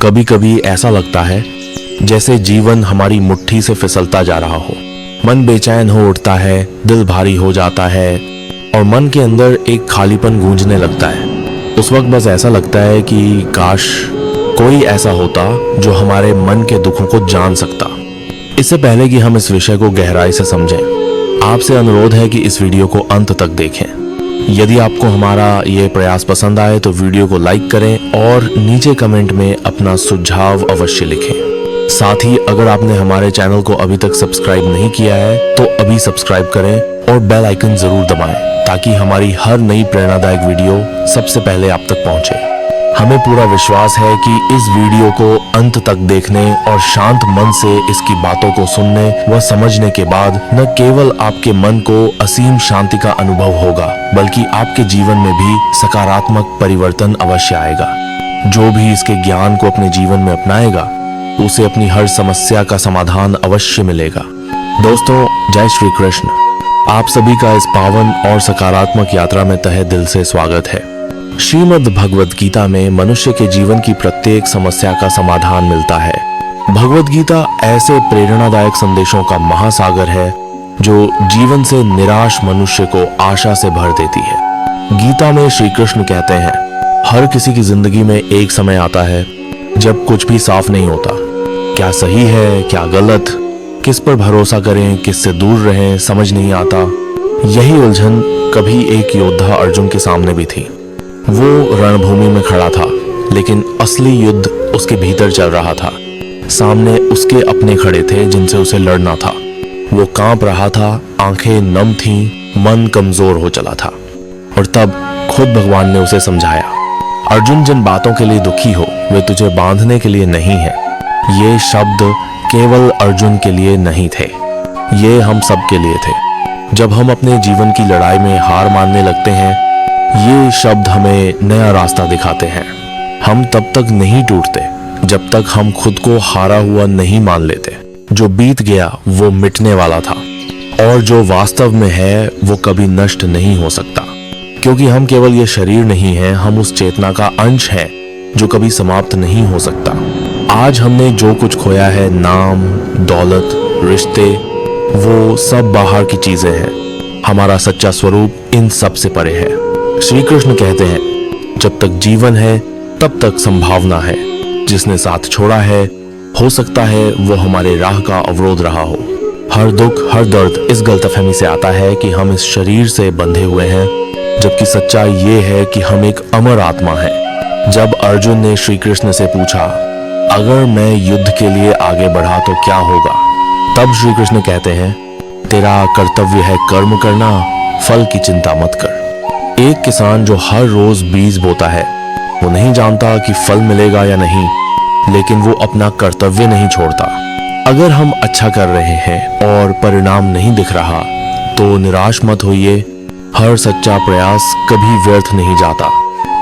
कभी कभी ऐसा लगता है जैसे जीवन हमारी मुट्ठी से फिसलता जा रहा हो। मन बेचैन हो उठता है, दिल भारी हो जाता है और मन के अंदर एक खालीपन गूंजने लगता है। उस वक्त बस ऐसा लगता है कि काश कोई ऐसा होता जो हमारे मन के दुखों को जान सकता। इससे पहले कि हम इस विषय को गहराई से समझें, आपसे अनुरोध है कि इस वीडियो को अंत तक देखें। यदि आपको हमारा ये प्रयास पसंद आए तो वीडियो को लाइक करें और नीचे कमेंट में अपना सुझाव अवश्य लिखें। साथ ही अगर आपने हमारे चैनल को अभी तक सब्सक्राइब नहीं किया है तो अभी सब्सक्राइब करें और बेल आइकन जरूर दबाएं ताकि हमारी हर नई प्रेरणादायक वीडियो सबसे पहले आप तक पहुंचे। हमें पूरा विश्वास है कि इस वीडियो को अंत तक देखने और शांत मन से इसकी बातों को सुनने व समझने के बाद न केवल आपके मन को असीम शांति का अनुभव होगा बल्कि आपके जीवन में भी सकारात्मक परिवर्तन अवश्य आएगा। जो भी इसके ज्ञान को अपने जीवन में अपनाएगा उसे अपनी हर समस्या का समाधान अवश्य मिलेगा। दोस्तों, जय श्री कृष्ण। आप सभी का इस पावन और सकारात्मक यात्रा में तहे दिल से स्वागत है। श्रीमद् भगवद गीता में मनुष्य के जीवन की प्रत्येक समस्या का समाधान मिलता है। भगवद गीता ऐसे प्रेरणादायक संदेशों का महासागर है जो जीवन से निराश मनुष्य को आशा से भर देती है। गीता में श्री कृष्ण कहते हैं, हर किसी की जिंदगी में एक समय आता है जब कुछ भी साफ नहीं होता। क्या सही है, क्या गलत, किस पर भरोसा करें, किससे दूर रहें, समझ नहीं आता। यही उलझन कभी एक योद्धा अर्जुन के सामने भी थी। वो रणभूमि में खड़ा था लेकिन असली युद्ध उसके भीतर चल रहा था। सामने उसके अपने खड़े थे जिनसे उसे लड़ना था। वो कांप रहा था, आंखें नम थीं, मन कमजोर हो चला था। और तब खुद भगवान ने उसे समझाया, अर्जुन, जिन बातों के लिए दुखी हो वे तुझे बांधने के लिए नहीं है। ये शब्द केवल अर्जुन के लिए नहीं थे, ये हम सब के लिए थे। जब हम अपने जीवन की लड़ाई में हार मानने लगते हैं, ये शब्द हमें नया रास्ता दिखाते हैं। हम तब तक नहीं टूटते जब तक हम खुद को हारा हुआ नहीं मान लेते। जो बीत गया वो मिटने वाला था और जो वास्तव में है वो कभी नष्ट नहीं हो सकता, क्योंकि हम केवल ये शरीर नहीं हैं, हम उस चेतना का अंश हैं जो कभी समाप्त नहीं हो सकता। आज हमने जो कुछ खोया है, नाम, दौलत, रिश्ते, वो सब बाहर की चीजें हैं। हमारा सच्चा स्वरूप इन सब से परे है। श्री कृष्ण कहते हैं, जब तक जीवन है तब तक संभावना है। जिसने साथ छोड़ा है, हो सकता है वो हमारे राह का अवरोध रहा हो। हर दुख, हर दर्द इस गलतफहमी से आता है कि हम इस शरीर से बंधे हुए हैं, जबकि सच्चाई ये है कि हम एक अमर आत्मा है। जब अर्जुन ने श्री कृष्ण से पूछा, अगर मैं युद्ध के लिए आगे बढ़ा तो क्या होगा, तब श्री कृष्ण कहते हैं, तेरा कर्तव्य है कर्म करना, फल की चिंता मत कर। एक किसान जो हर रोज बीज बोता है, वो नहीं जानता कि फल मिलेगा या नहीं, लेकिन वो अपना कर्तव्य नहीं छोड़ता। अगर हम अच्छा कर रहे हैं और परिणाम नहीं दिख रहा तो निराश मत होइए। हर सच्चा प्रयास कभी व्यर्थ नहीं जाता।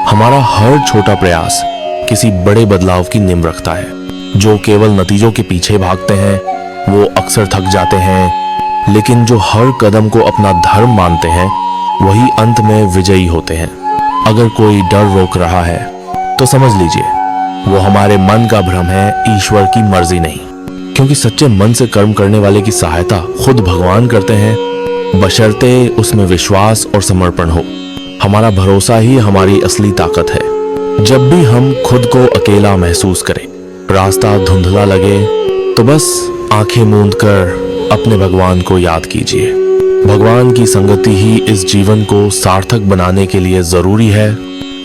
हमारा हर छोटा प्रयास किसी बड़े बदलाव की नींव रखता है। जो केवल नतीजों के पीछे भागते हैं वो अक्सर थक जाते हैं, लेकिन जो हर कदम को अपना धर्म मानते हैं वही अंत में विजयी होते हैं। अगर कोई डर रोक रहा है तो समझ लीजिए वो हमारे मन का भ्रम है, ईश्वर की मर्जी नहीं। क्योंकि सच्चे मन से कर्म करने वाले की सहायता खुद भगवान करते हैं, बशर्ते उसमें विश्वास और समर्पण हो। हमारा भरोसा ही हमारी असली ताकत है। जब भी हम खुद को अकेला महसूस करें, रास्ता धुंधला लगे, तो बस आंखें मूंद कर अपने भगवान को याद कीजिए। भगवान की संगति ही इस जीवन को सार्थक बनाने के लिए जरूरी है।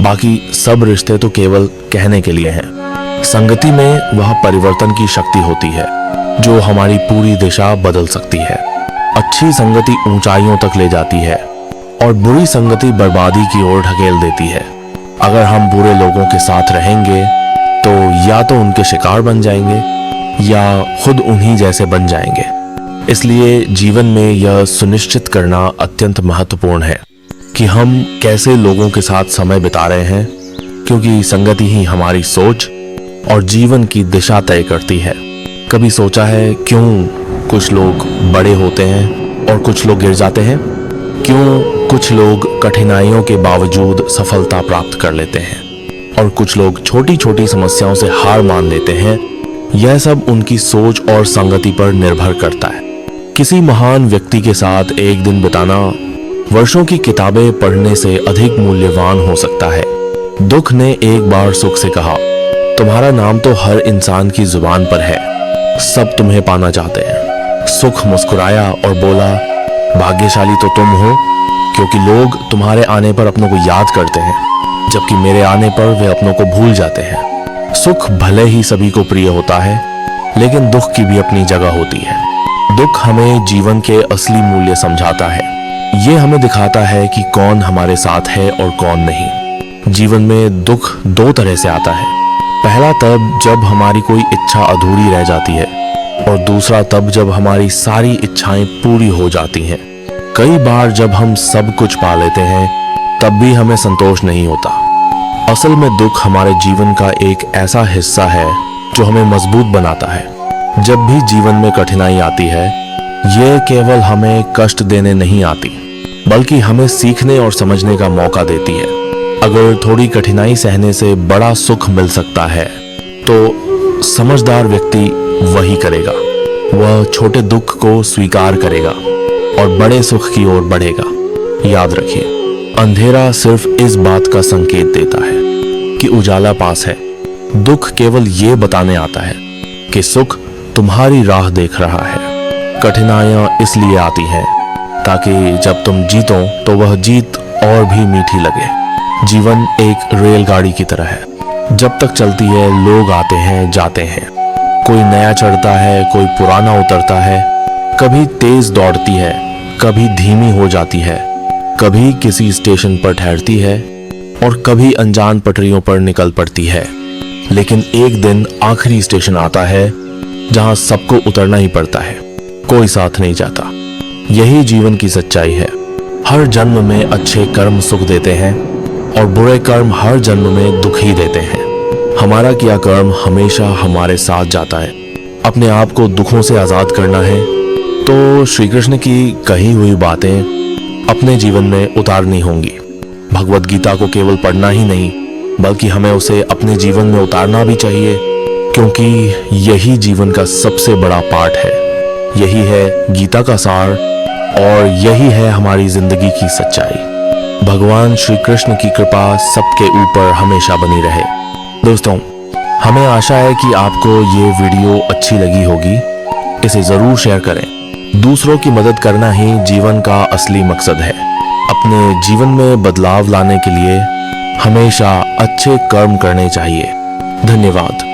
बाकी सब रिश्ते तो केवल कहने के लिए हैं। संगति में वह परिवर्तन की शक्ति होती है जो हमारी पूरी दिशा बदल सकती है। अच्छी संगति ऊंचाइयों तक ले जाती है और बुरी संगति बर्बादी की ओर ढकेल देती है। अगर हम बुरे लोगों के साथ रहेंगे तो या तो उनके शिकार बन जाएंगे या खुद उन्हीं जैसे बन जाएंगे। इसलिए जीवन में यह सुनिश्चित करना अत्यंत महत्वपूर्ण है कि हम कैसे लोगों के साथ समय बिता रहे हैं, क्योंकि संगति ही हमारी सोच और जीवन की दिशा तय करती है। कभी सोचा है क्यों कुछ लोग बड़े होते हैं और कुछ लोग गिर जाते हैं? क्यों कुछ लोग कठिनाइयों के बावजूद सफलता प्राप्त कर लेते हैं और कुछ लोग छोटी छोटी समस्याओं से हार मान लेते हैं। यह सब उनकी सोच और संगति पर निर्भर करता है। किसी महान व्यक्ति के साथ एक दिन बिताना वर्षों की किताबें पढ़ने से अधिक मूल्यवान हो सकता है। दुख ने एक बार सुख से कहा, तुम्हारा नाम तो हर इंसान की जुबान पर है, सब तुम्हें पाना चाहते हैं। सुख मुस्कुराया और बोला, भाग्यशाली तो तुम हो, क्योंकि लोग तुम्हारे आने पर अपनों को याद करते हैं, जबकि मेरे आने पर वे अपनों को भूल जाते हैं। सुख भले ही सभी को प्रिय होता है, लेकिन दुख की भी अपनी जगह होती है। दुख हमें जीवन के असली मूल्य समझाता है। ये हमें दिखाता है कि कौन हमारे साथ है और कौन नहीं। जीवन में दुख दो तरह से आता है। पहला तब जब हमारी कोई इच्छा अधूरी रह जाती है, और दूसरा तब जब हमारी सारी इच्छाएं पूरी हो जाती हैं। कई बार जब हम सब कुछ पा लेते हैं, तब भी हमें संतोष नहीं होता। असल में दुख हमारे जीवन का एक ऐसा हिस्सा है जो हमें मजबूत बनाता है। जब भी जीवन में कठिनाई आती है, ये केवल हमें कष्ट देने नहीं आती, बल्कि हमें सीखने और समझने का मौका देती है। अगर थोड़ी कठिनाई सहने से बड़ा सुख मिल सकता है, तो समझदार व्यक्ति वही करेगा। वह छोटे दुख को स्वीकार करेगा और बड़े सुख की ओर बढ़ेगा। याद रखिए, अंधेरा सिर्फ इस बात का संकेत देता है कि उजाला पास है। दुख केवल ये बताने आता है कि सुख तुम्हारी राह देख रहा है। कठिनाइयां इसलिए आती हैं ताकि जब तुम जीतो तो वह जीत और भी मीठी लगे। जीवन एक रेलगाड़ी की तरह है। जब तक चलती है, लोग आते हैं जाते हैं। कोई नया चढ़ता है, कोई पुराना उतरता है। कभी तेज दौड़ती है, कभी धीमी हो जाती है, कभी किसी स्टेशन पर ठहरती है और कभी अनजान पटरियों पर निकल पड़ती है। लेकिन एक दिन आखिरी स्टेशन आता है जहां सबको उतरना ही पड़ता है, कोई साथ नहीं जाता। यही जीवन की सच्चाई है। हर जन्म में अच्छे कर्म सुख देते हैं और बुरे कर्म हर जन्म में दुख ही देते हैं। हमारा किया कर्म हमेशा हमारे साथ जाता है। अपने आप को दुखों से आजाद करना है तो श्री कृष्ण की कही हुई बातें अपने जीवन में उतारनी होंगी। भगवत गीता को केवल पढ़ना ही नहीं, बल्कि हमें उसे अपने जीवन में उतारना भी चाहिए, क्योंकि यही जीवन का सबसे बड़ा पाठ है। यही है गीता का सार और यही है हमारी जिंदगी की सच्चाई। भगवान श्री कृष्ण की कृपा सबके ऊपर हमेशा बनी रहे। दोस्तों, हमें आशा है कि आपको ये वीडियो अच्छी लगी होगी। इसे जरूर शेयर करें। दूसरों की मदद करना ही जीवन का असली मकसद है। अपने जीवन में बदलाव लाने के लिए हमेशा अच्छे कर्म करने चाहिए। धन्यवाद।